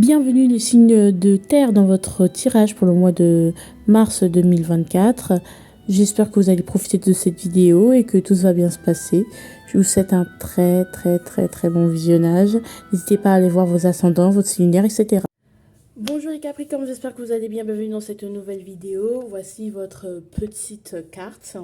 Bienvenue les signes de terre dans votre tirage pour le mois de mars 2024. J'espère que vous allez profiter de cette vidéo et que tout va bien se passer. Je vous souhaite un très bon visionnage. N'hésitez pas à aller voir vos ascendants, votre signe lunaire, etc. Bonjour les Capricornes, j'espère que vous allez bien. Bienvenue dans cette nouvelle vidéo. Voici votre petite carte.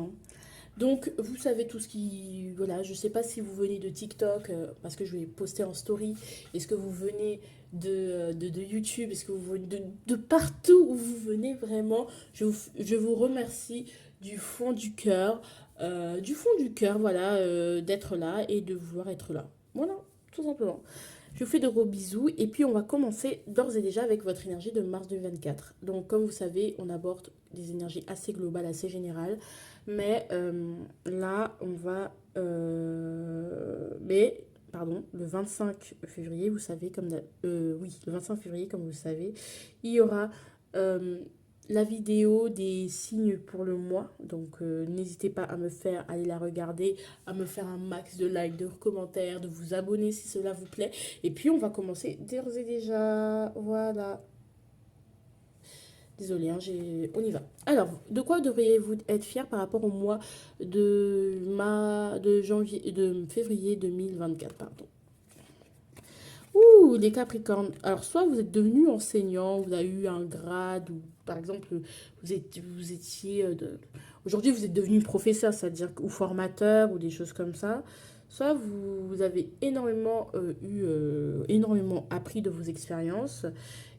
Donc, vous savez tout ce qui... Voilà, je ne sais pas si vous venez de TikTok, parce que je vais poster en story. Est-ce que vous venez de YouTube? Est-ce que vous venez de partout où vous venez vraiment? Je vous remercie du fond du cœur. Voilà, d'être là et de vouloir être là. Voilà, tout simplement. Je vous fais de gros bisous et puis on va commencer d'ores et déjà avec votre énergie de mars 2024. Donc comme vous savez, on aborde des énergies assez globales, assez générales. Mais là, on va... le 25 février, vous savez, oui, le 25 février, comme vous le savez, il y aura la vidéo des signes pour le mois. Donc, n'hésitez pas à aller la regarder, à me faire un max de likes, de commentaires, de vous abonner si cela vous plaît. Et puis, on va commencer d'ores et déjà. Voilà. Désolée, hein, on y va. Alors, de quoi devriez-vous être fier par rapport au mois de février 2024, pardon. Ouh, les Capricornes. Alors, soit vous êtes devenu enseignant, vous avez eu un grade, ou par exemple, vous étiez... Aujourd'hui, vous êtes devenu professeur, c'est-à-dire, ou formateur, ou des choses comme ça. Soit vous avez énormément appris de vos expériences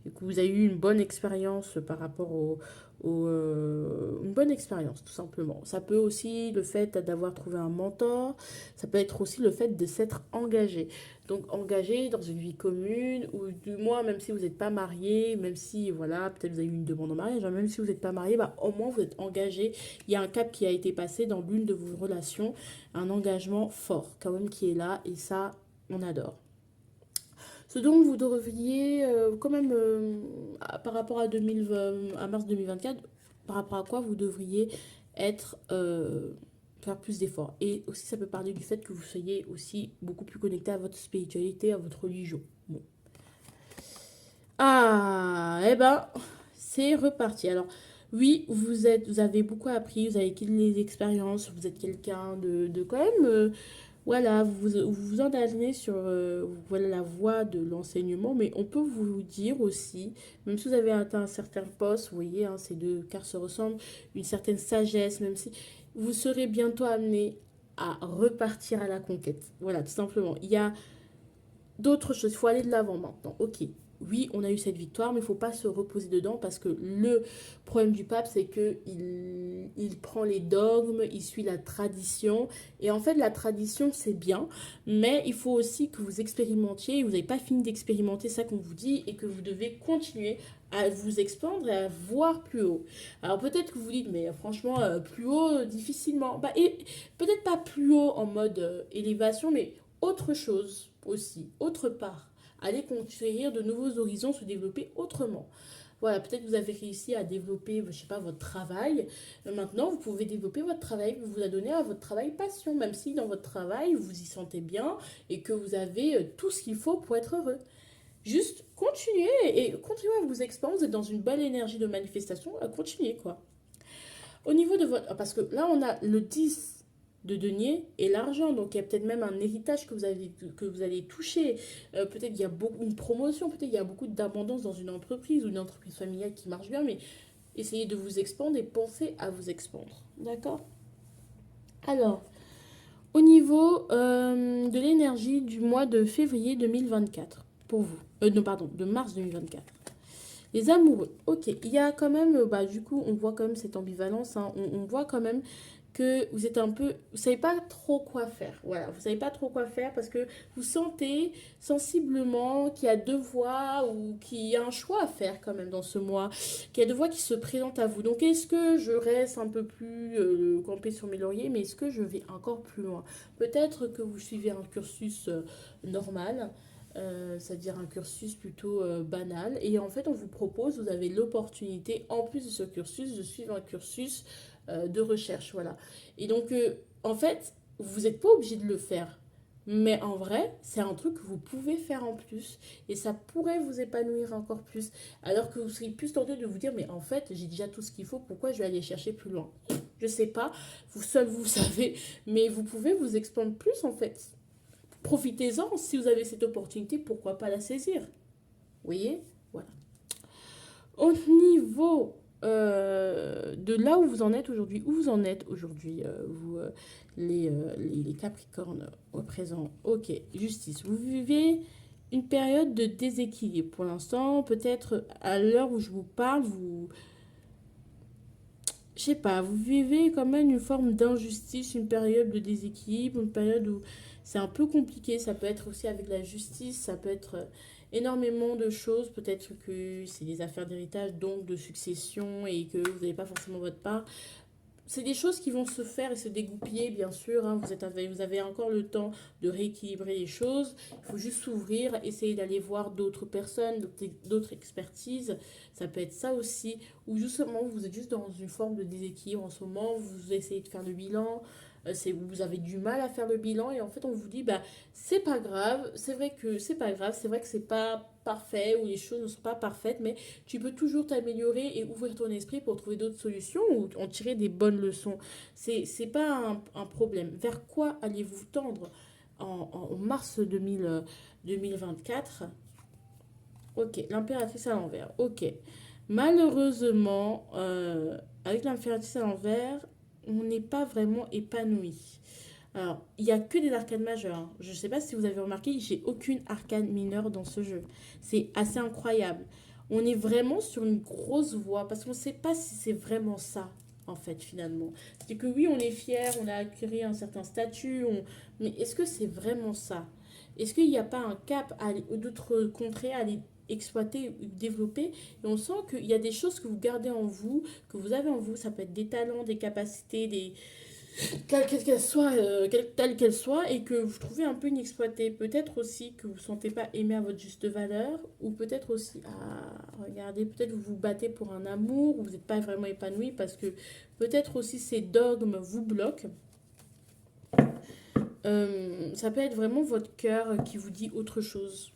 et que vous avez eu une bonne expérience par rapport une bonne expérience, tout simplement. Ça peut aussi le fait d'avoir trouvé un mentor, ça peut être aussi le fait de s'être engagé. Donc engagé dans une vie commune, ou du moins, même si vous n'êtes pas marié, même si, voilà, peut-être vous avez eu une demande en mariage, hein, même si vous n'êtes pas marié, bah, au moins vous êtes engagé. Il y a un cap qui a été passé dans l'une de vos relations, un engagement fort quand même qui est là, et ça, on adore. Ce dont vous devriez quand même, par rapport à, à mars 2024, par rapport à quoi vous devriez être, faire plus d'efforts. Et aussi, ça peut parler du fait que vous soyez aussi beaucoup plus connecté à votre spiritualité, à votre religion. Bon. Ah, eh ben, c'est reparti. Alors, oui, vous avez beaucoup appris, vous avez les expériences, vous êtes quelqu'un de quand même... voilà, vous engagez sur voilà, la voie de l'enseignement, mais on peut vous dire aussi, même si vous avez atteint un certain poste, vous voyez, hein, ces deux quarts se ressemblent, une certaine sagesse, même si vous serez bientôt amené à repartir à la conquête. Voilà, tout simplement. Il y a d'autres choses, il faut aller de l'avant maintenant. Ok, oui, on a eu cette victoire, mais il ne faut pas se reposer dedans parce que le problème du pape, c'est qu'il prend les dogmes, il suit la tradition. Et en fait, la tradition, c'est bien, mais il faut aussi que vous expérimentiez. Vous n'avez pas fini d'expérimenter ça qu'on vous dit et que vous devez continuer à vous expandre et à voir plus haut. Alors peut-être que vous dites, mais franchement, plus haut, difficilement. Bah, et peut-être pas plus haut en mode élévation, mais autre chose aussi, autre part. Aller conquérir de nouveaux horizons, se développer autrement. Voilà, peut-être que vous avez réussi à développer, je sais pas, votre travail. Maintenant, vous pouvez développer votre travail, vous vous donner à votre travail passion, même si dans votre travail, vous y sentez bien et que vous avez tout ce qu'il faut pour être heureux. Juste continuez et continuez à vous expandre, vous êtes dans une bonne énergie de manifestation, continuez quoi. Au niveau de votre... Parce que là, on a le 10 de denier et l'argent. Donc, il y a peut-être même un héritage que vous allez toucher. Peut-être qu'il y a beaucoup, une promotion, peut-être qu'il y a beaucoup d'abondance dans une entreprise ou une entreprise familiale qui marche bien. Mais essayez de vous expandre et pensez à vous expandre. D'accord? Alors, au niveau de l'énergie du mois de février 2024, pour vous. Non, pardon, de mars 2024. Les amoureux, ok, il y a quand même, du coup, on voit quand même cette ambivalence, hein. On voit quand même que vous êtes un peu, vous savez pas trop quoi faire, voilà, vous savez pas trop quoi faire parce que vous sentez sensiblement qu'il y a deux voies ou qu'il y a un choix à faire quand même dans ce mois, qu'il y a deux voies qui se présentent à vous. Donc, est-ce que je reste un peu plus campé sur mes lauriers, mais est-ce que je vais encore plus loin? Peut-être que vous suivez un cursus normal, c'est-à-dire un cursus plutôt banal. Et en fait, on vous propose, vous avez l'opportunité, en plus de ce cursus, de suivre un cursus de recherche. Voilà. Et donc, en fait, vous n'êtes pas obligé de le faire. Mais en vrai, c'est un truc que vous pouvez faire en plus et ça pourrait vous épanouir encore plus. Alors que vous seriez plus tenté de vous dire, mais en fait, j'ai déjà tout ce qu'il faut, pourquoi je vais aller chercher plus loin? Je sais pas, vous seul vous savez, mais vous pouvez vous expandre plus en fait. Profitez-en, si vous avez cette opportunité, pourquoi pas la saisir? Vous voyez? Voilà. Au niveau de là où vous en êtes aujourd'hui, où vous en êtes aujourd'hui, vous, les Capricornes au présent. Ok, justice. Vous vivez une période de déséquilibre pour l'instant. Peut-être à l'heure où je vous parle, vous, je sais pas, vous vivez quand même une forme d'injustice, une période de déséquilibre, une période où c'est un peu compliqué. Ça peut être aussi avec la justice, ça peut être énormément de choses. Peut-être que c'est des affaires d'héritage, donc de succession, et que vous n'avez pas forcément votre part. C'est des choses qui vont se faire et se dégoupiller, bien sûr, hein. Vous avez encore le temps de rééquilibrer les choses. Il faut juste s'ouvrir, essayer d'aller voir d'autres personnes, d'autres expertises. Ça peut être ça aussi. Ou justement, vous êtes juste dans une forme de déséquilibre en ce moment. Vous essayez de faire le bilan. Vous avez du mal à faire le bilan. Et en fait, on vous dit, bah, c'est pas grave. C'est vrai que c'est pas grave. C'est vrai que c'est pas parfait ou les choses ne sont pas parfaites. Mais tu peux toujours t'améliorer et ouvrir ton esprit pour trouver d'autres solutions ou en tirer des bonnes leçons. C'est pas un problème. Vers quoi allez-vous tendre en mars 2024? Ok, l'impératrice à l'envers. Ok. Malheureusement, avec l'impératrice à l'envers, on n'est pas vraiment épanoui. Alors, il n'y a que des arcanes majeures, hein. Je ne sais pas si vous avez remarqué, j'ai aucune arcane mineure dans ce jeu. C'est assez incroyable. On est vraiment sur une grosse voie parce qu'on ne sait pas si c'est vraiment ça, en fait, finalement. C'est que oui, on est fier, on a acquis un certain statut, mais est-ce que c'est vraiment ça? Est-ce qu'il n'y a pas un cap ou d'autres contrées à aller exploiter, développer? Et on sent qu'il y a des choses que vous gardez en vous, que vous avez en vous. Ça peut être des talents, des capacités, quelle qu'elle soit, telle qu'elle soit, et que vous trouvez un peu inexploitée. Peut-être aussi que vous ne vous sentez pas aimé à votre juste valeur, ou peut-être aussi, regardez, peut-être vous vous battez pour un amour, ou vous n'êtes pas vraiment épanoui parce que peut-être aussi ces dogmes vous bloquent. Ça peut être vraiment votre cœur qui vous dit autre chose.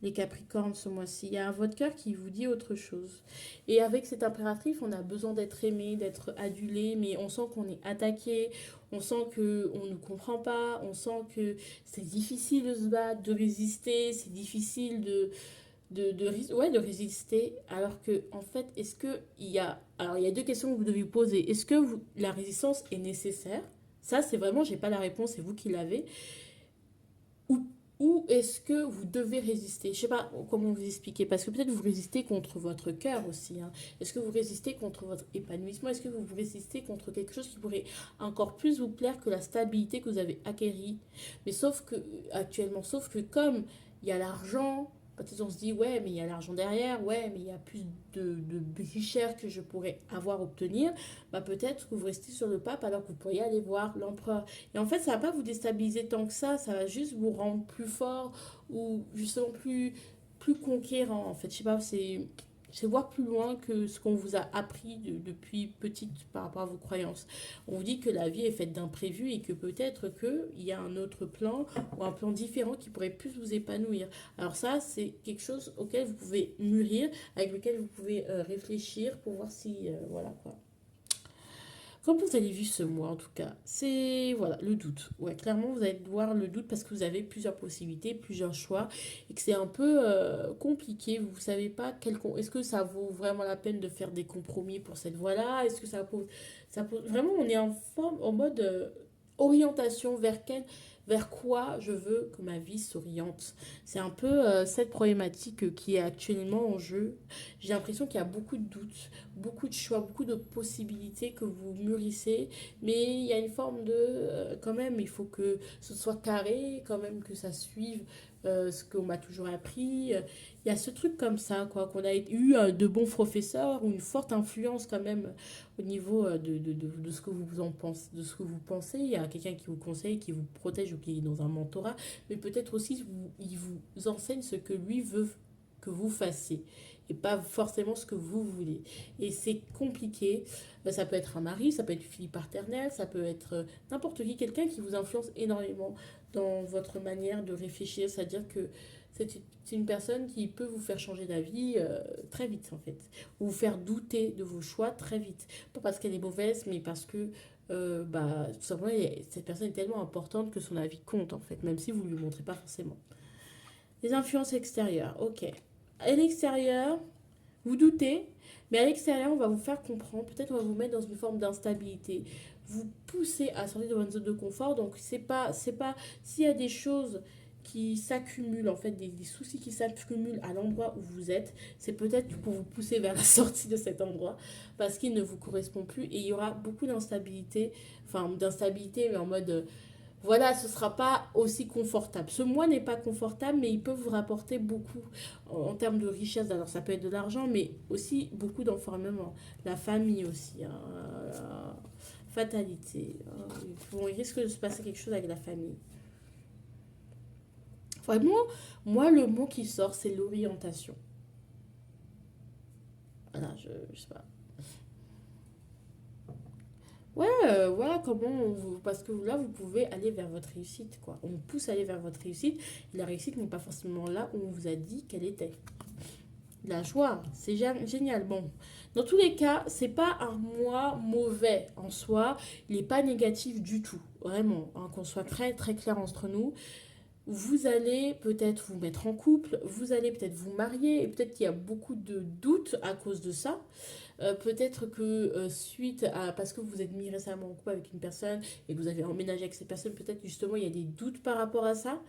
Les Capricornes ce mois-ci. Il y a votre cœur qui vous dit autre chose. Et avec cette impératrice, on a besoin d'être aimé, d'être adulé, mais on sent qu'on est attaqué, on sent qu'on ne comprend pas, on sent que c'est difficile de se battre, de résister, c'est difficile ouais, de résister. Alors que, en fait, est-ce que il y a... Alors, il y a deux questions que vous devez vous poser. Est-ce que la résistance est nécessaire? Ça, c'est vraiment, j'ai pas la réponse, c'est vous qui l'avez. Ou, ou est-ce que vous devez résister? Je ne sais pas comment vous expliquer, parce que peut-être vous résistez contre votre cœur aussi, hein. Est-ce que vous résistez contre votre épanouissement? Est-ce que vous résistez contre quelque chose qui pourrait encore plus vous plaire que la stabilité que vous avez acquérie? Mais sauf que, actuellement, sauf que comme il y a l'argent, peut-être on se dit, ouais, mais il y a l'argent derrière, ouais, mais il y a plus de richesse que je pourrais avoir, obtenir, bah peut-être que vous restez sur le pape alors que vous pourriez aller voir l'empereur. Et en fait, ça va pas vous déstabiliser tant que ça va juste vous rendre plus fort ou justement plus conquérant. En fait, je sais pas, c'est voir plus loin que ce qu'on vous a appris depuis petite par rapport à vos croyances. On vous dit que la vie est faite d'imprévus et que peut-être qu'il y a un autre plan ou un plan différent qui pourrait plus vous épanouir. Alors ça, c'est quelque chose auquel vous pouvez mûrir, avec lequel vous pouvez réfléchir pour voir si... voilà quoi. Comment vous allez vivre ce mois en tout cas? C'est voilà le doute. Ouais, clairement vous allez voir le doute parce que vous avez plusieurs possibilités, plusieurs choix et que c'est un peu compliqué. Vous ne savez pas est-ce que ça vaut vraiment la peine de faire des compromis pour cette voie-là? Est-ce que vraiment on est en mode orientation vers quoi je veux que ma vie s'oriente. C'est un peu cette problématique qui est actuellement en jeu. J'ai l'impression qu'il y a beaucoup de doutes, beaucoup de choix, beaucoup de possibilités que vous mûrissez, mais il y a une forme de quand même, il faut que ce soit carré, quand même que ça suive ce qu'on m'a toujours appris. Il y a ce truc comme ça, quoi, qu'on a eu de bons professeurs ou une forte influence quand même au niveau de ce que vous en pensez, de ce que vous pensez. Il y a quelqu'un qui vous conseille, qui vous protège ou qui est dans un mentorat, mais peut-être aussi il vous enseigne ce que lui veut que vous fassiez. et pas forcément ce que vous voulez. Et c'est compliqué. Ça peut être un mari, ça peut être une fille partenaire, ça peut être n'importe qui, quelqu'un qui vous influence énormément dans votre manière de réfléchir. C'est-à-dire que c'est une personne qui peut vous faire changer d'avis très vite en fait, ou vous faire douter de vos choix très vite. Pas parce qu'elle est mauvaise, mais parce que tout simplement, cette personne est tellement importante que son avis compte en fait, même si vous ne lui montrez pas forcément. Les influences extérieures, ok. À l'extérieur, vous doutez, mais à l'extérieur, on va vous faire comprendre, peut-être on va vous mettre dans une forme d'instabilité, vous pousser à sortir de votre zone de confort. Donc c'est pas, s'il y a des choses qui s'accumulent, en fait, des soucis qui s'accumulent à l'endroit où vous êtes, c'est peut-être pour vous pousser vers la sortie de cet endroit, parce qu'il ne vous correspond plus, et il y aura beaucoup d'instabilité, enfin d'instabilité, mais en mode voilà, ce ne sera pas aussi confortable. Ce mois n'est pas confortable, mais il peut vous rapporter beaucoup en termes de richesse. Alors, ça peut être de l'argent, mais aussi beaucoup d'enfermement. La famille aussi, hein, la fatalité. Hein. Bon, il risque de se passer quelque chose avec la famille. Vraiment, moi, le mot qui sort, c'est l'orientation. Voilà, je sais pas. Ouais, voilà comment parce que là, vous pouvez aller vers votre réussite, quoi. On vous pousse à aller vers votre réussite. Et la réussite n'est pas forcément là où on vous a dit qu'elle était. La joie, c'est génial. Bon, dans tous les cas, c'est pas un mois mauvais en soi. Il n'est pas négatif du tout, vraiment. Hein, qu'on soit très très clair entre nous. Vous allez peut-être vous mettre en couple, vous allez peut-être vous marier, et peut-être qu'il y a beaucoup de doutes à cause de ça. Peut-être que suite à, parce que vous êtes mis récemment en couple avec une personne et que vous avez emménagé avec cette personne, peut-être justement il y a des doutes par rapport à ça,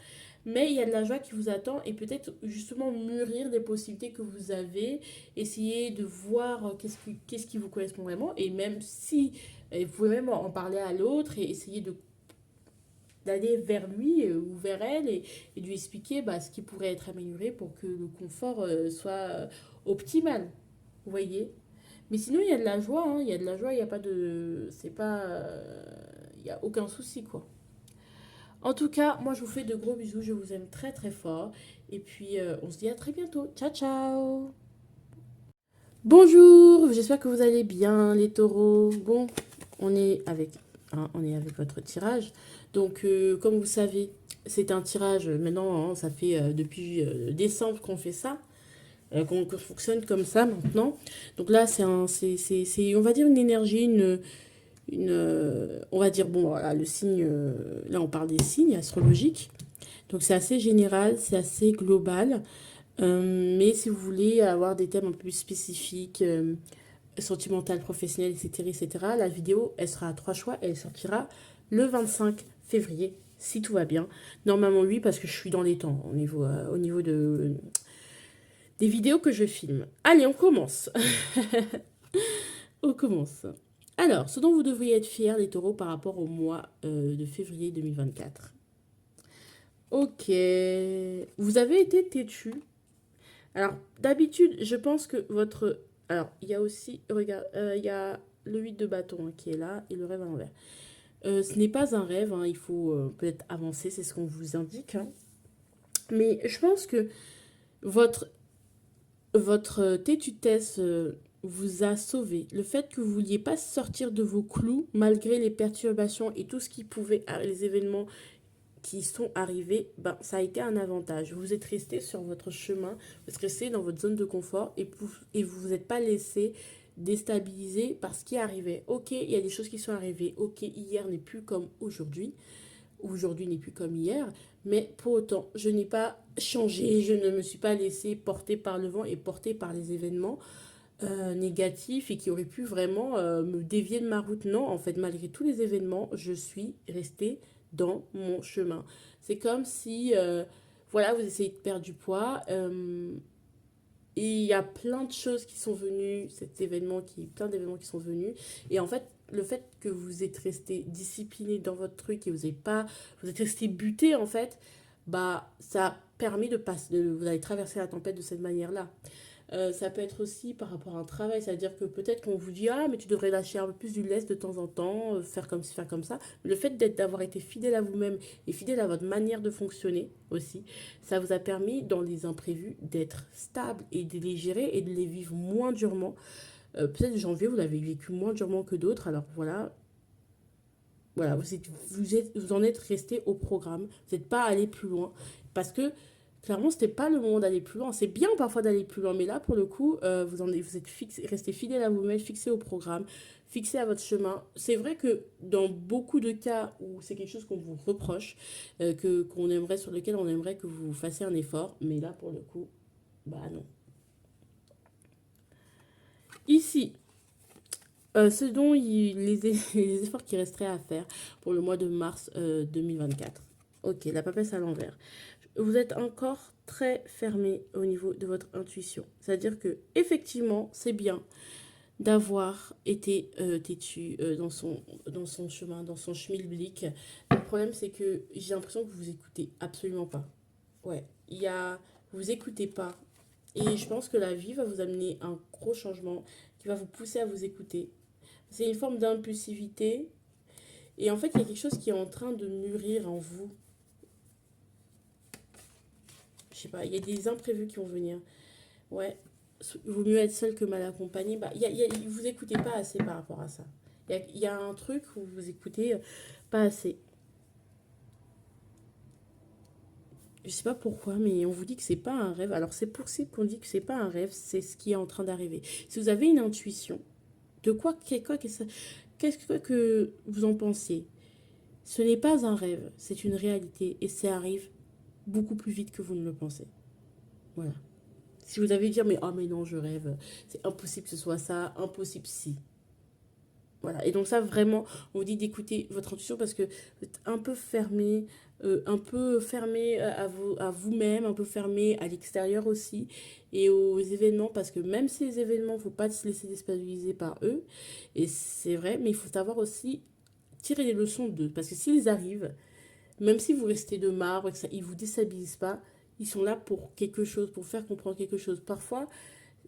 mais il y a de la joie qui vous attend et peut-être justement mûrir des possibilités que vous avez, essayer de voir qu'est-ce qui vous correspond vraiment, et même si, et vous pouvez même en parler à l'autre et essayer d'aller vers lui ou vers elle et de lui expliquer ce qui pourrait être amélioré pour que le confort soit optimal. Vous voyez? Mais sinon, il y a de la joie, hein, il y a de la joie, il n'y a pas de. C'est pas. Il n'y a aucun souci, quoi. En tout cas, moi, je vous fais de gros bisous, je vous aime très très fort. Et puis, on se dit à très bientôt. Ciao, ciao! Bonjour, j'espère que vous allez bien, les taureaux. Bon, on est avec votre tirage. Donc, comme vous savez, c'est un tirage maintenant, hein, ça fait depuis décembre qu'on fait ça. Qu'on fonctionne comme ça maintenant. Donc là, on va dire une énergie, on va dire, bon, voilà, le signe, là on parle des signes astrologiques. Donc c'est assez général, c'est assez global. Mais si vous voulez avoir des thèmes un peu plus spécifiques, sentimental, professionnel, etc., etc., la vidéo, elle sera à trois choix et elle sortira le 25 février, si tout va bien. Normalement, oui, parce que je suis dans les temps au niveau des vidéos que je filme. Allez, on commence. On commence. Alors, ce dont vous devriez être fiers, les taureaux, par rapport au mois de février 2024. Ok. Vous avez été têtu. Alors, d'habitude, je pense que votre... Alors, il y a aussi... Regarde, il y a le 8 de bâton hein, qui est là et le rêve à l'envers. Ce n'est pas un rêve, hein, il faut peut-être avancer, c'est ce qu'on vous indique. Hein. Mais je pense que votre têtutesse vous a sauvé. Le fait que vous ne vouliez pas sortir de vos clous, malgré les perturbations et tout ce qui pouvait, les événements qui sont arrivés, ça a été un avantage. Vous êtes resté sur votre chemin, vous êtes resté dans votre zone de confort et vous vous êtes pas laissé déstabiliser par ce qui arrivait. Ok, il y a des choses qui sont arrivées. Ok, hier n'est plus comme aujourd'hui. Aujourd'hui n'est plus comme hier. Mais pour autant, je n'ai pas changé. Je ne me suis pas laissé porter par le vent et porter par les événements négatifs et qui auraient pu vraiment me dévier de ma route. Non, en fait, malgré tous les événements, je suis restée dans mon chemin. C'est comme si, voilà, vous essayez de perdre du poids. Et il y a plein de choses qui sont venues, plein d'événements qui sont venus. Et en fait, le fait que vous êtes resté discipliné dans votre truc et vous êtes resté buté en fait, ça a permis vous allez traverser la tempête de cette manière-là. Ça peut être aussi par rapport à un travail, c'est-à-dire que peut-être qu'on vous dit, ah, mais tu devrais lâcher un peu plus du lest de temps en temps, faire comme ci, faire comme ça. Le fait d'avoir été fidèle à vous-même et fidèle à votre manière de fonctionner aussi, ça vous a permis, dans les imprévus, d'être stable et de les gérer et de les vivre moins durement. Peut-être janvier, vous l'avez vécu moins durement que d'autres, alors voilà, vous en êtes resté au programme, vous n'êtes pas allé plus loin, parce que clairement, c'était pas le moment d'aller plus loin. C'est bien parfois d'aller plus loin, mais là, pour le coup, vous êtes resté fidèle à vous-même, fixé au programme, fixé à votre chemin. C'est vrai que dans beaucoup de cas où c'est quelque chose qu'on vous reproche, qu'on aimerait, sur lequel on aimerait que vous fassiez un effort, mais là, pour le coup, bah non. Ici, ce dont les efforts qui resteraient à faire pour le mois de mars 2024. Ok, la papesse à l'envers. Vous êtes encore très fermé au niveau de votre intuition. C'est-à-dire que effectivement, c'est bien d'avoir été têtu dans son chemin, dans son schmilblick. Le problème, c'est que j'ai l'impression que vous écoutez absolument pas. Ouais, vous écoutez pas. Et je pense que la vie va vous amener un gros changement qui va vous pousser à vous écouter. C'est une forme d'impulsivité. Et en fait, il y a quelque chose qui est en train de mûrir en vous. Je sais pas, il y a des imprévus qui vont venir. Ouais, il vaut mieux être seul que mal accompagné. Bah, vous écoutez pas assez par rapport à ça. Il y a un truc où vous écoutez pas assez. Je sais pas pourquoi, mais on vous dit que c'est pas un rêve. Alors c'est possible qu'on dit que c'est pas un rêve, c'est ce qui est en train d'arriver. Si vous avez une intuition, de qu'est-ce que vous en pensez? Ce n'est pas un rêve, c'est une réalité et ça arrive beaucoup plus vite que vous ne le pensez. Voilà. Si vous avez dire mais oh mais non je rêve, c'est impossible que ce soit ça, impossible si. Voilà. Et donc ça, vraiment, on vous dit d'écouter votre intuition parce que vous êtes un peu fermé à vous-même, un peu fermé à l'extérieur aussi et aux événements parce que même ces événements, il ne faut pas se laisser déstabiliser par eux. Et c'est vrai, mais il faut savoir aussi tirer les leçons d'eux parce que s'ils arrivent, même si vous restez de marbre et que ça, ils ne vous déstabilisent pas, ils sont là pour quelque chose, pour faire comprendre quelque chose. Parfois,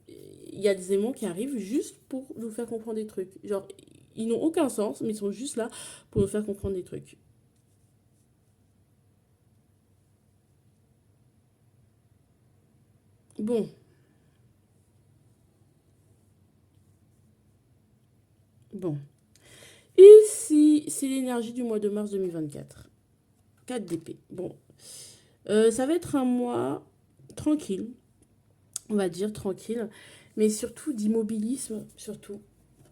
il y a des éléments qui arrivent juste pour nous faire comprendre des trucs. Genre, ils n'ont aucun sens, mais ils sont juste là pour nous faire comprendre des trucs. Bon, bon. Ici, c'est l'énergie du mois de mars 2024. 4 d'épée. Bon, ça va être un mois tranquille, on va dire tranquille, mais surtout d'immobilisme, surtout.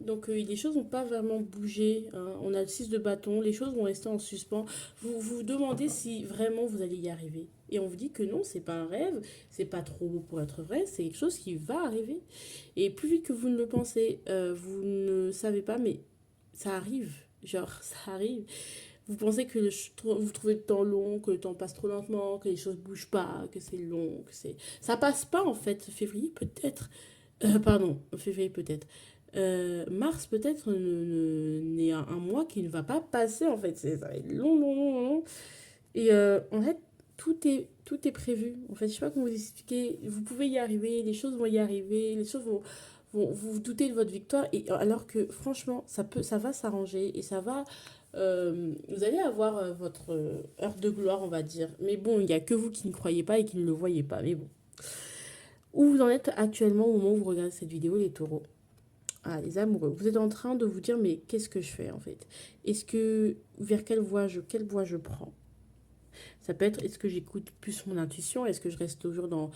Donc les choses n'ont pas vraiment bougé, hein. On a le 6 de bâton, les choses vont rester en suspens. Vous vous demandez si vraiment vous allez y arriver. Et on vous dit que non, c'est pas un rêve, c'est pas trop beau pour être vrai, c'est quelque chose qui va arriver. Et plus vite que vous ne le pensez, vous ne savez pas, mais ça arrive. Genre, ça arrive. Vous pensez que vous trouvez le temps long, que le temps passe trop lentement, que les choses bougent pas, que c'est long, que c'est... Ça passe pas en fait, février peut-être. Pardon, février peut-être. Mars peut-être n'est un mois qui ne va pas passer en fait. Ça va être long, long, long, long. Et en fait, tout est prévu. En fait, je sais pas comment vous expliquer. Vous pouvez y arriver, les choses vont y arriver, les choses vous vous doutez de votre victoire. Et alors que franchement, ça va s'arranger et ça va. Vous allez avoir votre heure de gloire, on va dire. Mais bon, il n'y a que vous qui ne croyez pas et qui ne le voyez pas. Mais bon. Où vous en êtes actuellement au moment où vous regardez cette vidéo, les taureaux? Ah, les amoureux. Vous êtes en train de vous dire, mais qu'est-ce que je fais en fait? Vers quelle voie je prends? Ça peut être, est-ce que j'écoute plus mon intuition? Est-ce que je reste toujours dans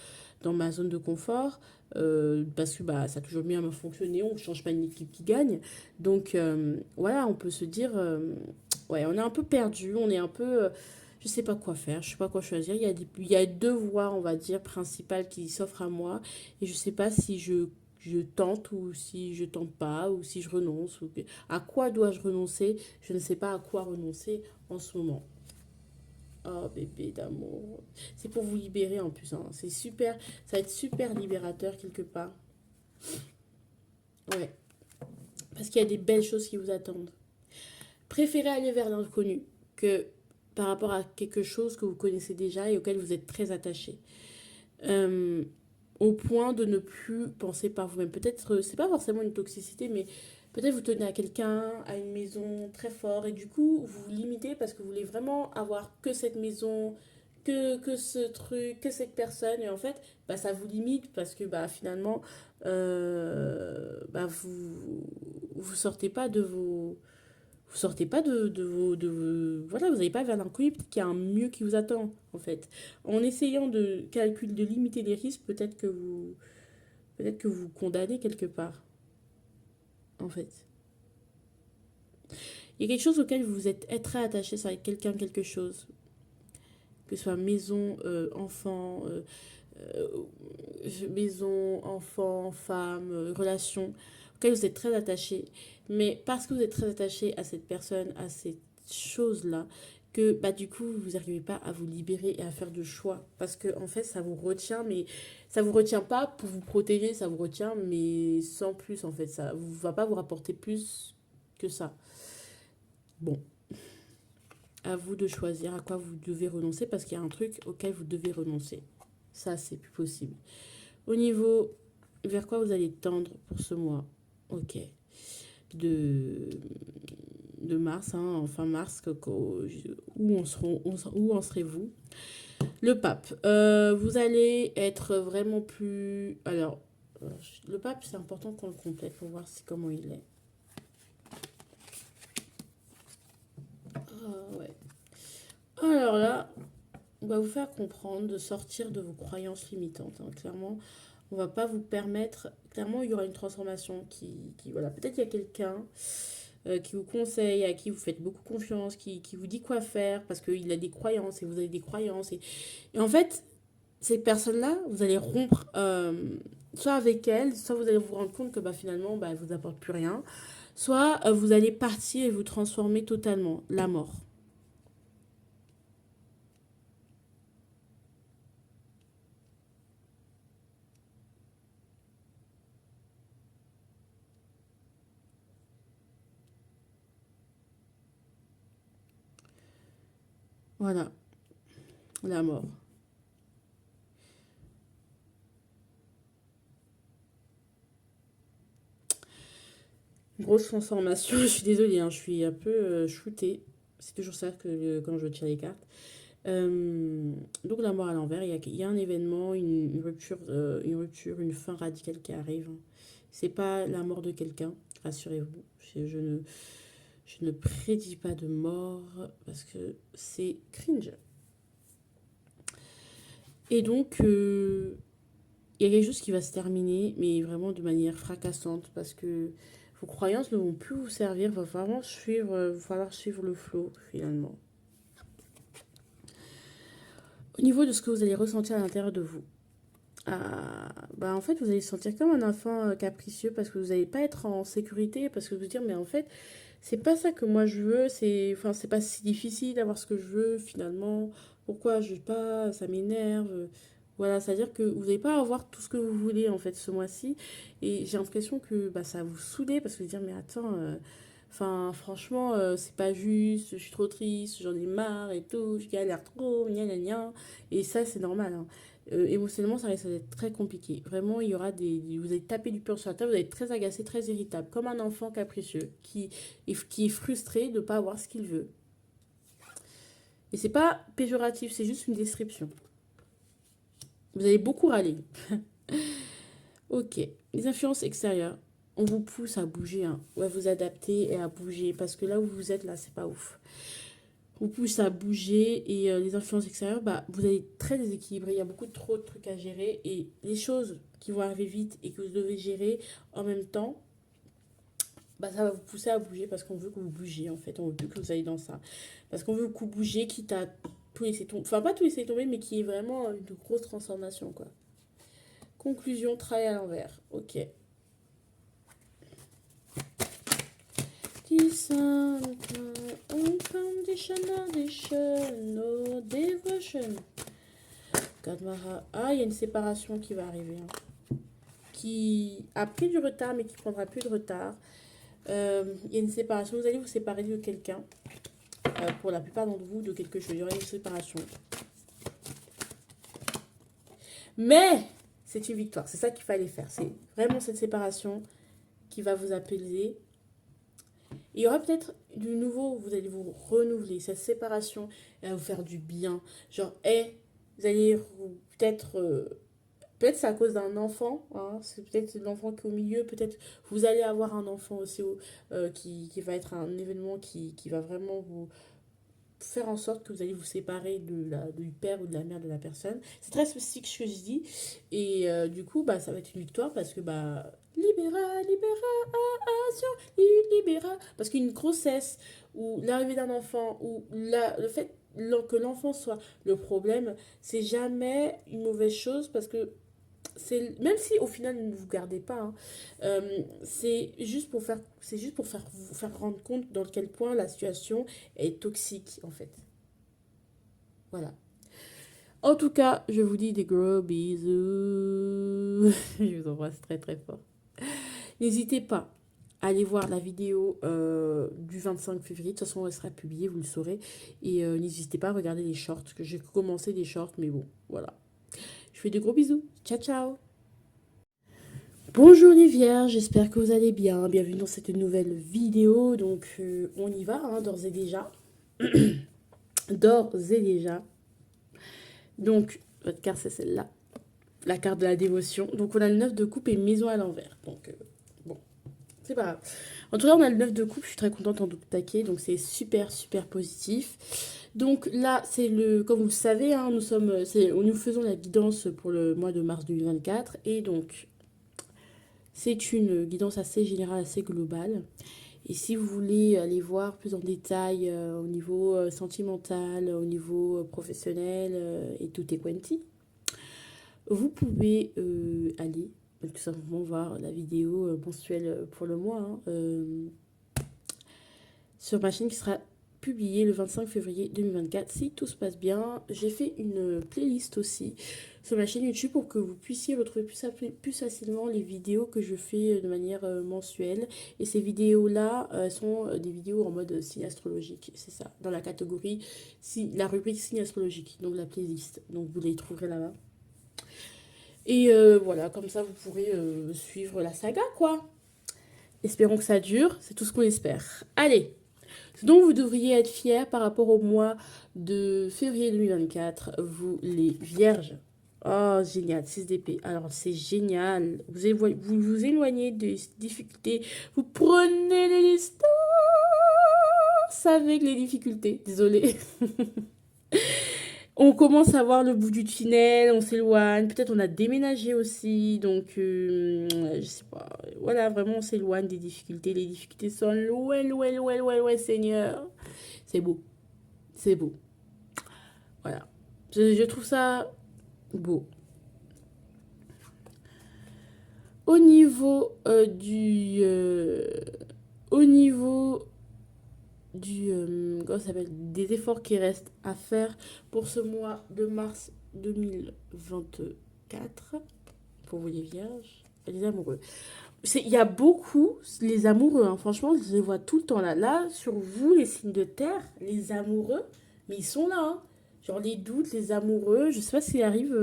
ma zone de confort? Parce que bah, ça a toujours bien fonctionné, on ne change pas une équipe qui gagne. Donc voilà, on peut se dire, ouais, on est un peu perdu, on est un peu... je ne sais pas quoi faire, je ne sais pas quoi choisir. Il y a deux voies, on va dire, principales qui s'offrent à moi. Et je ne sais pas si je tente ou si je tente pas ou si je renonce. À quoi dois-je renoncer? Je ne sais pas à quoi renoncer en ce moment. Oh bébé d'amour. C'est pour vous libérer en plus, hein. C'est super. Ça va être super libérateur quelque part. Ouais. Parce qu'il y a des belles choses qui vous attendent. Préférez aller vers l'inconnu que par rapport à quelque chose que vous connaissez déjà et auquel vous êtes très attaché. Euh, au point de ne plus penser par vous-même. Peut-être, c'est pas forcément une toxicité, mais peut-être vous tenez à quelqu'un, à une maison très fort, et du coup, vous vous limitez parce que vous voulez vraiment avoir que cette maison, que ce truc, que cette personne, et en fait, bah, ça vous limite parce que bah, finalement, bah, vous sortez pas de vos... Vous sortez pas voilà, vous n'allez pas vers l'inconnu, peut-être qu'il y a un mieux qui vous attend, en fait. En essayant de limiter les risques, peut-être que vous condamnez quelque part, en fait. Il y a quelque chose auquel vous êtes très attaché, ça avec quelqu'un, quelque chose. Que ce soit maison, euh, maison, enfant, femme, relation, auquel vous êtes très attaché. Mais parce que vous êtes très attaché à cette personne, à cette chose-là, que bah, du coup, vous n'arrivez pas à vous libérer et à faire de choix. Parce que en fait, ça vous retient, mais ça vous retient pas pour vous protéger, ça vous retient, mais sans plus, en fait. Ça ne va pas vous rapporter plus que ça. Bon, à vous de choisir à quoi vous devez renoncer, parce qu'il y a un truc auquel vous devez renoncer. Ça, c'est plus possible. Au niveau vers quoi vous allez tendre pour ce mois, ok, de, de mars, hein, enfin mars, où en serez-vous? Le pape, vous allez être vraiment plus... Alors, le pape, c'est important qu'on le complète pour voir comment il est. Ouais. Alors là, on va vous faire comprendre de sortir de vos croyances limitantes, hein. Clairement, on va pas vous permettre. Clairement, il y aura une transformation voilà, peut-être il y a quelqu'un qui vous conseille, à qui vous faites beaucoup confiance, qui vous dit quoi faire parce qu'il a des croyances et vous avez des croyances. Et en fait, ces personnes-là, vous allez rompre soit avec elles, soit vous allez vous rendre compte que bah, finalement, bah, elles ne vous apportent plus rien, soit vous allez partir et vous transformer totalement, la mort. Voilà, la mort. Grosse transformation, je suis désolée, hein, je suis un peu shootée. C'est toujours ça que quand je tire les cartes. Donc la mort à l'envers, il y a un événement, une rupture, une fin radicale qui arrive, hein. C'est pas la mort de quelqu'un, rassurez-vous. Je ne prédis pas de mort parce que c'est cringe. Et donc, il y a quelque chose qui va se terminer, mais vraiment de manière fracassante parce que vos croyances ne vont plus vous servir. Va falloir suivre le flow finalement. Au niveau de ce que vous allez ressentir à l'intérieur de vous, bah en fait, vous allez se sentir comme un enfant capricieux parce que vous n'allez pas être en sécurité, parce que vous dire, mais en fait, c'est pas ça que moi je veux, enfin, c'est pas si difficile d'avoir ce que je veux finalement. Pourquoi je pas, ça m'énerve. Voilà, c'est-à-dire que vous n'allez pas avoir tout ce que vous voulez en fait ce mois-ci. Et j'ai l'impression que bah, ça va vous souder parce que vous dire, mais attends, enfin, franchement, c'est pas juste, je suis trop triste, j'en ai marre et tout, je galère trop, gna gna gna. Et ça, c'est normal, hein. Émotionnellement, ça risque d'être très compliqué. Vraiment, il y aura vous allez taper du pur sur la table, vous allez être très agacé, très irritable, comme un enfant capricieux qui est frustré de ne pas avoir ce qu'il veut. Et c'est pas péjoratif, c'est juste une description. Vous allez beaucoup râler. Ok. Les influences extérieures, on vous pousse à bouger, hein, ou à vous adapter et à bouger, parce que là où vous êtes, là, c'est pas ouf. Vous pousse à bouger et les influences extérieures, bah, vous allez être très déséquilibré. Il y a beaucoup trop de trucs à gérer et les choses qui vont arriver vite et que vous devez gérer en même temps, bah, ça va vous pousser à bouger parce qu'on veut que vous bougiez en fait. On veut plus que vous ayez dans ça. Parce qu'on veut que vous bougiez quitte à tout laisser tomber. Enfin, pas tout laisser tomber, mais qui est vraiment une grosse transformation quoi. Conclusion, travail à l'envers. Ok. Unconditional devotion. Gadmara. Ah, il y a une séparation qui va arriver, hein, qui a pris du retard, mais qui prendra plus de retard. Il y a une séparation. Vous allez vous séparer de quelqu'un. Pour la plupart d'entre vous, de quelque chose. Il y aura une séparation. Mais c'est une victoire. C'est ça qu'il fallait faire. C'est vraiment cette séparation qui va vous apaiser. Il y aura peut-être du nouveau, vous allez vous renouveler. Cette séparation, elle va vous faire du bien. Genre, vous allez peut-être... peut-être c'est à cause d'un enfant, hein, c'est peut-être l'enfant qui est au milieu, peut-être vous allez avoir un enfant aussi qui va être un événement qui va vraiment vous faire en sorte que vous allez vous séparer du père ou de la mère de la personne. C'est très spécifique ce que je dis. Et du coup, bah, ça va être une victoire parce que, bah, libéra. Parce qu'une grossesse ou l'arrivée d'un enfant ou le fait que l'enfant soit le problème, c'est jamais une mauvaise chose parce que même si au final ne vous gardez pas, hein, c'est juste pour faire vous faire rendre compte dans quel point la situation est toxique en fait. Voilà. En tout cas, je vous dis des gros bisous. Je vous embrasse très très fort. N'hésitez pas à aller voir la vidéo du 25 février. De toute façon, elle sera publiée, vous le saurez. Et n'hésitez pas à regarder les shorts, que j'ai commencé des shorts, mais bon, voilà. Je fais de gros bisous. Ciao, ciao. Bonjour les vierges, j'espère que vous allez bien. Bienvenue dans cette nouvelle vidéo. Donc on y va, hein, d'ores et déjà. D'ores et déjà. Donc votre carte c'est celle-là. La carte de la dévotion. Donc on a le 9 de coupe et maison à l'envers. Donc bon, c'est pas grave. En tout cas on a le 9 de coupe, je suis très contente en double taquet. Donc c'est super super positif. Donc là c'est comme vous le savez, hein, nous faisons la guidance pour le mois de mars 2024. Et donc... c'est une guidance assez générale, assez globale. Et si vous voulez aller voir plus en détail au niveau sentimental, au niveau professionnel et tout est quanti, vous pouvez aller tout simplement voir la vidéo mensuelle pour le mois, hein, sur ma chaîne qui sera publiée le 25 février 2024. Si tout se passe bien, j'ai fait une playlist aussi sur ma chaîne YouTube pour que vous puissiez retrouver plus facilement les vidéos que je fais de manière mensuelle. Et ces vidéos-là sont des vidéos en mode signe astrologique, c'est ça, dans la catégorie, la rubrique signe astrologique, donc la playlist. Donc vous les trouverez là-bas. Et voilà, comme ça vous pourrez suivre la saga, quoi. Espérons que ça dure, c'est tout ce qu'on espère. Allez, ce dont vous devriez être fiers par rapport au mois de février 2024, vous les vierges. Oh, génial, 6 d'épée. Alors, c'est génial. Vous éloignez des difficultés. Vous prenez les distances avec les difficultés. Désolée. On commence à voir le bout du tunnel, on s'éloigne. Peut-être on a déménagé aussi. Donc, je sais pas. Voilà, vraiment, on s'éloigne des difficultés. Les difficultés sont loin, loin, loin, loin, loin, Seigneur. C'est beau. C'est beau. Voilà. Je trouve ça beau. Au niveau comment ça s'appelle, des efforts qui restent à faire pour ce mois de mars 2024, pour vous les vierges et les amoureux. Il y a beaucoup, les amoureux, hein, franchement, je les vois tout le temps là. Là, sur vous, les signes de terre, les amoureux, mais ils sont là, hein. Genre les doutes, les amoureux, je sais pas s'il arrive,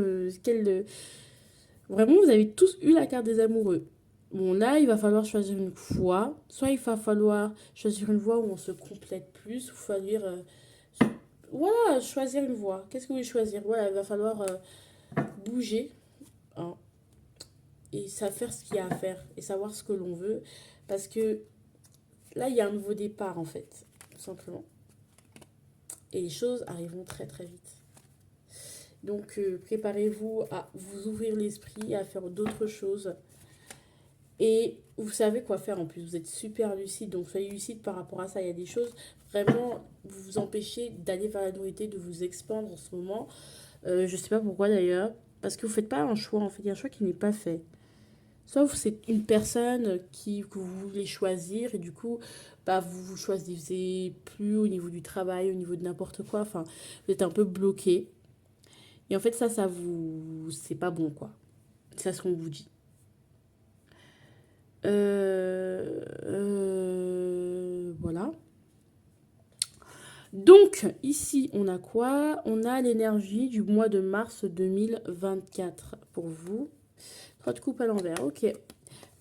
vraiment, vous avez tous eu la carte des amoureux. Bon, là, il va falloir choisir une voie. Soit il va falloir choisir une voie où on se complète plus, ou falloir... voilà, choisir une voie. Qu'est-ce que vous voulez choisir? Voilà, il va falloir bouger, hein, et faire ce qu'il y a à faire et savoir ce que l'on veut. Parce que là, il y a un nouveau départ, en fait, tout simplement. Et les choses arriveront très, très vite. Donc, préparez-vous à vous ouvrir l'esprit, à faire d'autres choses. Et vous savez quoi faire en plus. Vous êtes super lucide. Donc, soyez lucide par rapport à ça. Il y a des choses, vraiment, vous empêchez d'aller vers la nourriture, de vous expandre en ce moment. Je sais pas pourquoi d'ailleurs. Parce que vous faites pas un choix. En fait, il y a un choix qui n'est pas fait. Sauf c'est une personne que vous voulez choisir. Et du coup, bah, vous choisissez plus au niveau du travail, au niveau de n'importe quoi. Enfin, vous êtes un peu bloqué. Et en fait, c'est pas bon, quoi. C'est ce qu'on vous dit. Voilà. Donc, ici, on a quoi? On a l'énergie du mois de mars 2024 pour vous. 3 de coupe à l'envers, ok.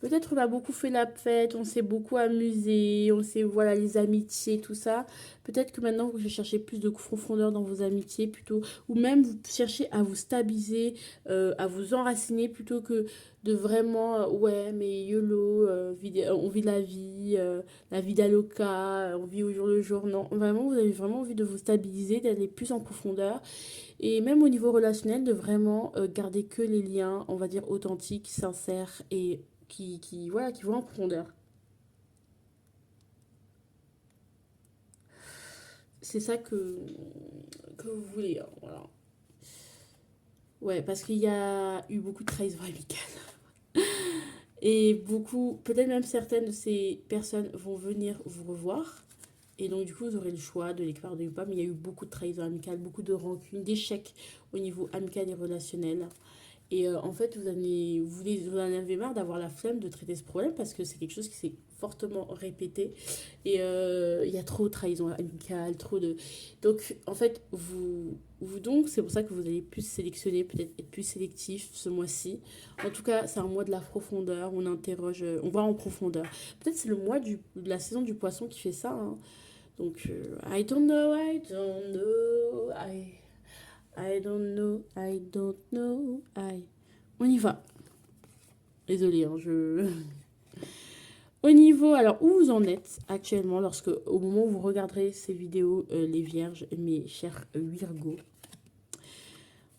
Peut-être on a beaucoup fait la fête, on s'est beaucoup amusé, on s'est, voilà, les amitiés, tout ça. Peut-être que maintenant vous cherchez plus de profondeur dans vos amitiés plutôt, ou même vous cherchez à vous stabiliser, à vous enraciner plutôt que de vraiment, ouais, mais YOLO, on vit la vie d'Aloca, on vit au jour le jour. Non, vraiment, vous avez vraiment envie de vous stabiliser, d'aller plus en profondeur. Et même au niveau relationnel, de vraiment garder que les liens, on va dire, authentiques, sincères et voilà, qui vont en profondeur. C'est ça que vous voulez, hein, voilà. Ouais, parce qu'il y a eu beaucoup de trahison amicale. Et beaucoup, peut-être même certaines de ces personnes vont venir vous revoir. Et donc, du coup, vous aurez le choix de les pardonner ou pas. Mais il y a eu beaucoup de trahison amicale, beaucoup de rancune, d'échecs au niveau amical et relationnel. Et en fait, vous en avez marre d'avoir la flemme de traiter ce problème parce que c'est quelque chose qui s'est fortement répété. Et il y a trop de trahison amicale, trop de... Donc, en fait, donc, c'est pour ça que vous allez plus sélectionner, peut-être être plus sélectif ce mois-ci. En tout cas, c'est un mois de la profondeur, on interroge, on va en profondeur. Peut-être c'est le mois de la saison du poisson qui fait ça, hein. Donc, I don't know, I don't know, On y va. Désolée, hein, je... Au niveau, alors, où vous en êtes actuellement, lorsque, au moment où vous regarderez ces vidéos, les vierges, mes chers Virgo.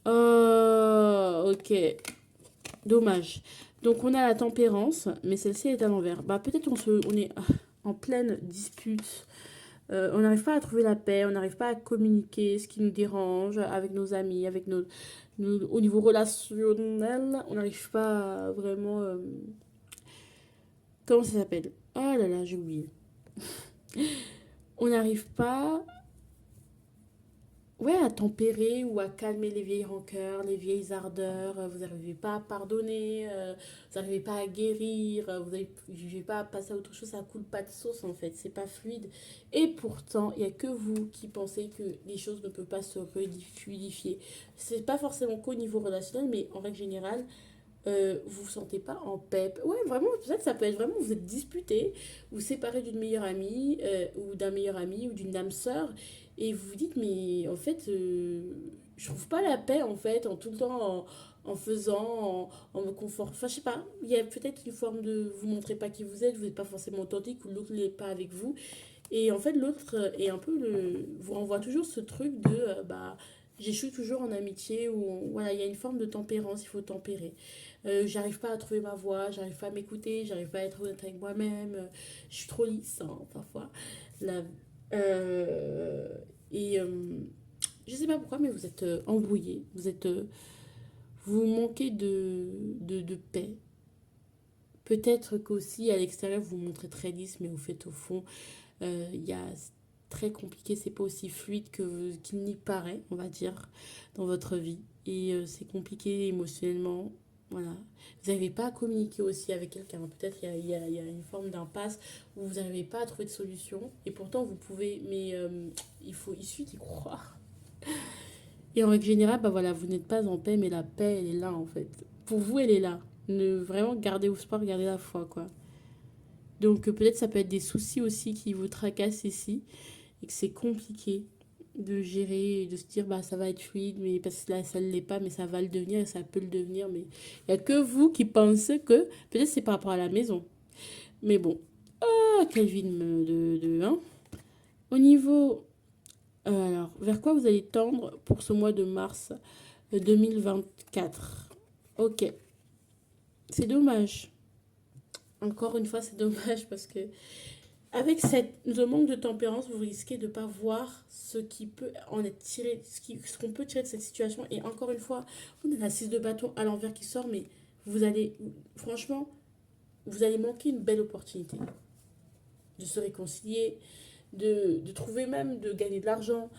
Ok, dommage. Donc, on a la tempérance, mais celle-ci est à l'envers. Bah, peut-être on est en pleine dispute. On n'arrive pas à trouver la paix, on n'arrive pas à communiquer ce qui nous dérange avec nos amis, avec au niveau relationnel, on n'arrive pas à vraiment... comment ça s'appelle? Oh là là, j'ai oublié. On n'arrive pas, ouais, à tempérer ou à calmer les vieilles rancœurs, les vieilles ardeurs. Vous n'arrivez pas à pardonner, vous n'arrivez pas à guérir, vous n'arrivez pas à passer à autre chose, ça coule pas de sauce en fait, c'est pas fluide. Et pourtant, il n'y a que vous qui pensez que les choses ne peuvent pas se fluidifier. C'est pas forcément qu'au niveau relationnel, mais en règle générale, vous vous sentez pas en paix. Ouais, vraiment, peut-être ça peut être vraiment, vous êtes disputé, vous séparez d'une meilleure amie, ou d'un meilleur ami, ou d'une âme sœur, et vous vous dites, mais en fait, je trouve pas la paix, en fait, en tout le temps, en faisant, en me confortant. Enfin, je sais pas, il y a peut-être une forme de, vous montrez pas qui vous êtes, vous n'êtes pas forcément authentique, ou l'autre n'est pas avec vous. Et en fait, l'autre est un peu vous renvoie toujours ce truc de, bah, j'échoue toujours en amitié, ou voilà, il y a une forme de tempérance, il faut tempérer. J'arrive pas à trouver ma voix, j'arrive pas à m'écouter, j'arrive pas à être honnête avec moi-même, je suis trop lisse, hein, parfois. La, euh, et je sais pas pourquoi, mais vous êtes embrouillé, vous manquez de paix. Peut-être qu'aussi à l'extérieur vous vous montrez très lisse, mais au fait, au fond, il y a très compliqué, c'est pas aussi fluide qu'il n'y paraît, on va dire, dans votre vie. Et c'est compliqué émotionnellement. Voilà. Vous n'arrivez pas à communiquer aussi avec quelqu'un. Peut-être il y a une forme d'impasse où vous n'arrivez pas à trouver de solution. Et pourtant, vous pouvez, mais il suffit d'y croire. Et en règle générale, bah voilà, vous n'êtes pas en paix, mais la paix, elle est là, en fait. Pour vous, elle est là. Ne vraiment garder espoir, garder la foi, quoi. Donc peut-être ça peut être des soucis aussi qui vous tracassent ici et que c'est compliqué de gérer et de se dire bah ça va être fluide mais parce que là ça ne l'est pas mais ça va le devenir et ça peut le devenir mais il n'y a que vous qui pensez que peut-être c'est par rapport à la maison mais bon quelle vie hein. Au niveau alors vers quoi vous allez tendre pour ce mois de mars 2024. Ok, c'est dommage, encore une fois c'est dommage parce que avec ce manque de tempérance, vous risquez de ne pas voir ce qui peut en être tiré, ce qu'on peut tirer de cette situation. Et encore une fois, on a la 6 de bâton à l'envers qui sort, mais vous allez, franchement, vous allez manquer une belle opportunité de se réconcilier, de trouver même, de gagner de l'argent.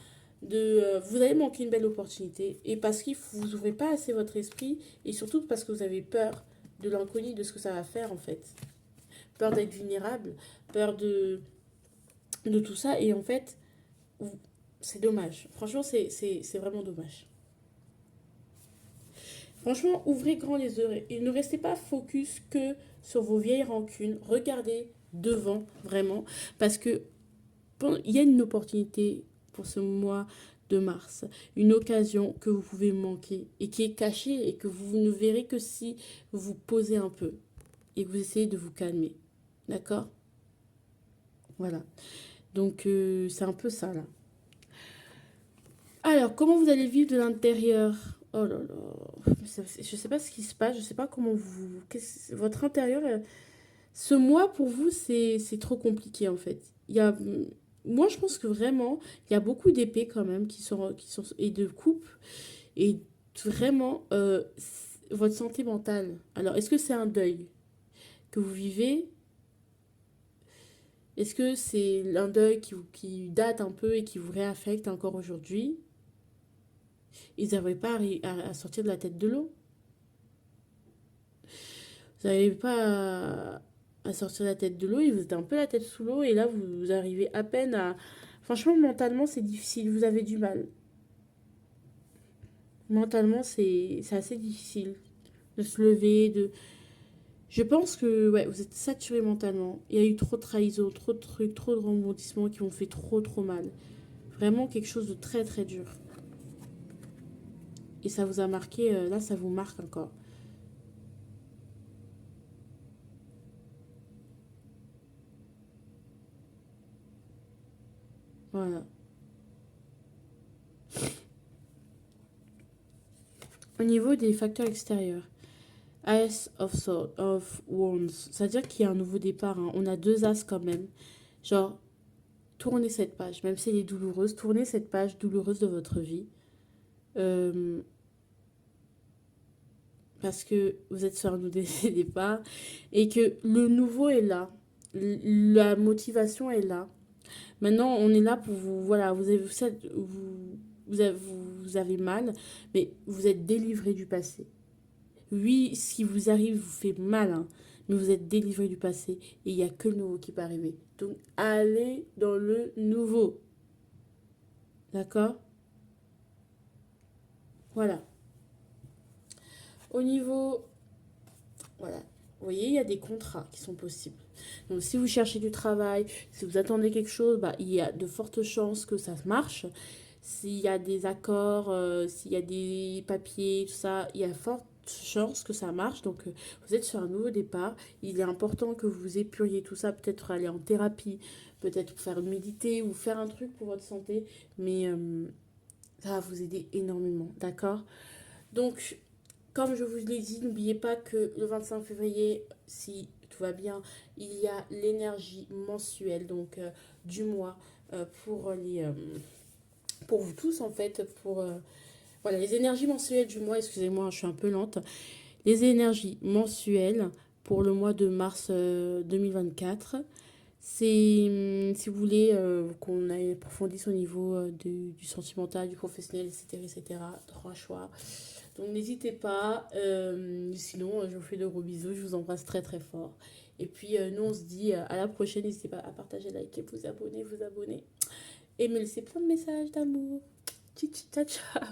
Vous allez manquer une belle opportunité. Et parce que vous n'ouvrez pas assez votre esprit, et surtout parce que vous avez peur de l'inconnu, de ce que ça va faire en fait. Peur d'être vulnérable, peur de tout ça. Et en fait, c'est dommage. Franchement, c'est vraiment dommage. Franchement, ouvrez grand les yeux et ne restez pas focus que sur vos vieilles rancunes. Regardez devant, vraiment, parce que il y a une opportunité pour ce mois de mars, une occasion que vous pouvez manquer et qui est cachée et que vous ne verrez que si vous vous posez un peu et que vous essayez de vous calmer. D'accord? Voilà. Donc, c'est un peu ça, là. Alors, comment vous allez vivre de l'intérieur? Oh là là. Je sais pas ce qui se passe, je sais pas comment vous... Votre intérieur, ce mois pour vous, c'est trop compliqué en fait. Moi, je pense que vraiment, il y a beaucoup d'épées quand même et de coupes et vraiment votre santé mentale. Alors, est-ce que c'est un deuil que vous vivez? Est-ce que c'est un deuil qui date un peu et qui vous réaffecte encore aujourd'hui? Ils n'arrivent pas à sortir de la tête de l'eau. Vous n'arrivez pas à sortir la tête de l'eau et vous êtes un peu la tête sous l'eau et là vous arrivez à peine à... Franchement, mentalement, c'est difficile, vous avez du mal. Mentalement, c'est assez difficile de se lever, de... Je pense que ouais, vous êtes saturé mentalement. Il y a eu trop de trahison, trop de trucs, trop de rebondissements qui m'ont fait trop mal. Vraiment quelque chose de très dur. Et ça vous a marqué, là ça vous marque encore. Voilà. Au niveau des facteurs extérieurs, of Wands, c'est-à-dire qu'il y a un nouveau départ, hein. On a deux as quand même. Genre, tournez cette page, même si elle est douloureuse, tournez cette page douloureuse de votre vie. Euh, Parce que vous êtes sur un nouveau départ et que le nouveau est là. La motivation est là. Maintenant, on est là pour vous. Voilà, vous avez mal, mais vous êtes délivré du passé. Oui, ce qui vous arrive vous fait mal, hein, mais vous êtes délivré du passé et il n'y a que le nouveau qui peut arriver. Donc, allez dans le nouveau. D'accord? Voilà. Au niveau... Voilà. Vous voyez, il y a des contrats qui sont possibles. Donc, si vous cherchez du travail, si vous attendez quelque chose, bah, il y a de fortes chances que ça marche. S'il y a des accords, s'il y a des papiers, tout ça, il y a forte chance que ça marche. Donc, vous êtes sur un nouveau départ. Il est important que vous épuriez tout ça, peut-être aller en thérapie, peut-être faire méditer ou faire un truc pour votre santé. Mais ça va vous aider énormément, d'accord? Donc, comme je vous l'ai dit, n'oubliez pas que le 25 février, si tout va bien, il y a l'énergie mensuelle, donc du mois, pour pour vous tous en fait, voilà, les énergies mensuelles du mois, excusez-moi, je suis un peu lente, les énergies mensuelles pour le mois de mars 2024. C'est, si vous voulez qu'on approfondisse au niveau du sentimental, du professionnel, etc., etc., trois choix. Donc n'hésitez pas. Sinon, je vous fais de gros bisous. Je vous embrasse très fort. Et puis, nous, on se dit à la prochaine. N'hésitez pas à partager, liker, vous abonner. Et me laisser plein de messages d'amour. Ciao, ciao.